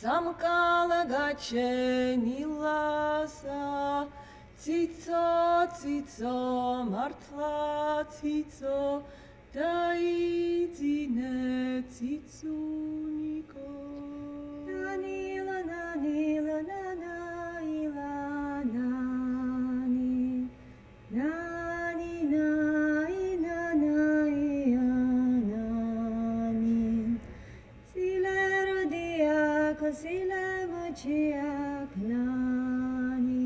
სამკალა გაჩენილასა ციცო მართლა ციცო დაიძინე ციცუნიკო ნანილა ნანილა ნანაილა ნანი ნანი ნაი ნანაია ნანი სილერდიაკ სილემოჩიაკ ნანი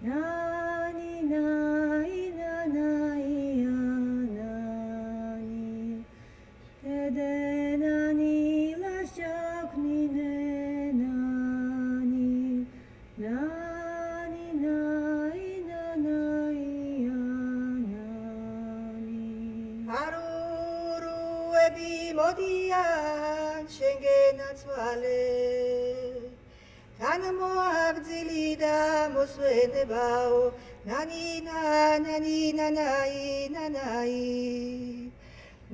ნანი ნაი ნანაია ნანი დედე ნანი ლაშაკნინე ნანი ნანი ნაი ნანაია ნანი არურუები მოდიან შენგენაც ვალე განმოაბძილი და მოსვენებაო ნანი ნანი ნანაი ნანაი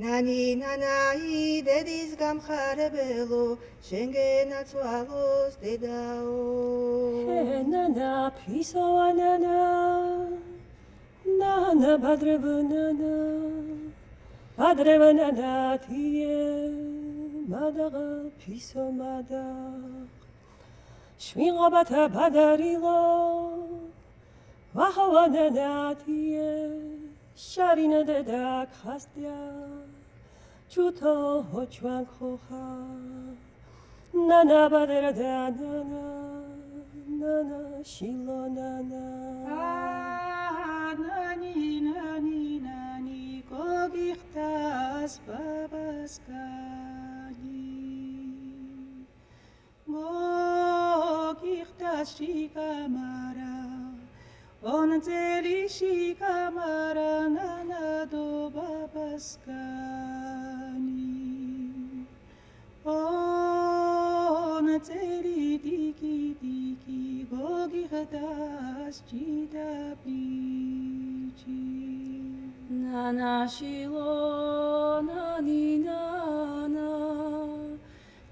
ნანი ნანაი დედის გამხარებელო შენგენაც ვალოს დედაო ნანა ფისოა ნანა ნანა ბადრევა ნანა თიე მადაღა ფისო მადაღ შვინღობათა ბადარილო ვაჰავა ნანა თიე შარინა დედა ხასტია ჩუთო ჰოჩვან ხოხა ნანა ბადერა და ნანა შილო ნანა ნანი ნანი ნანი გოგიხტას ბაბასკანი გოგიხტას შიკამარა ონძელი შიკამარა ნანა დო ბაბასკანი ონძელი დიკი დიკი გოგიხტას ჭიდაბიჭი ნანა შილო ნანი ნანა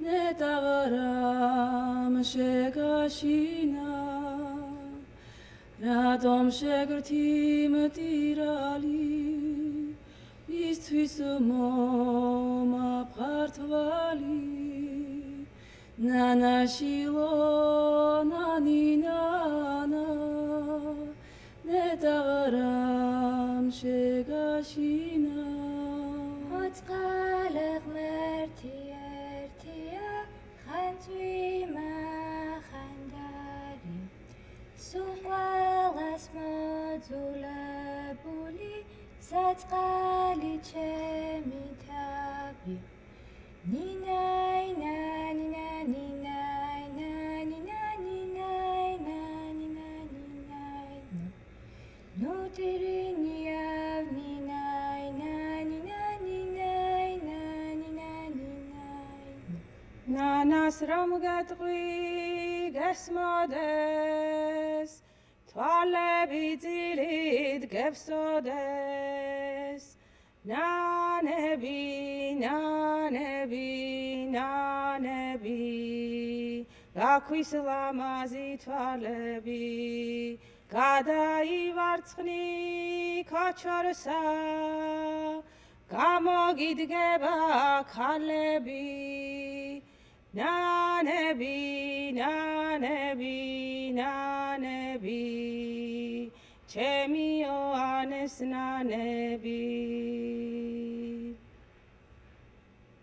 ნეტაღარამ შეგაშინა რადომ შეგრთი მტირალი ისთვის მომაფხართვალი ნანა შილო ნანი ნანა ნეტაღარამ შეგაშინა ოწყალე ღმერთი ერთია ხანძვი მახანდარი სულ ყველას მოძულებული საწყალი ჩემი თავი ნინაი ნანი ნანი ნაი ნანი ნანი ნაი ნანი ნანი ნაი ნუტირინიავ ნინაი ნანი ნანი ნაი ნანი ნანი ნაი ნანას რომ გეტყვი გესმოდეს თვალები ძილით გეფსოდეს ნანები ნანები ნანები გაქვის ლამაზი თვალები გადაივარცხნი ქოჩორსა გამოგიდგება ქალები ნანები ნანები ნანები ჩემი ოანეს ნანები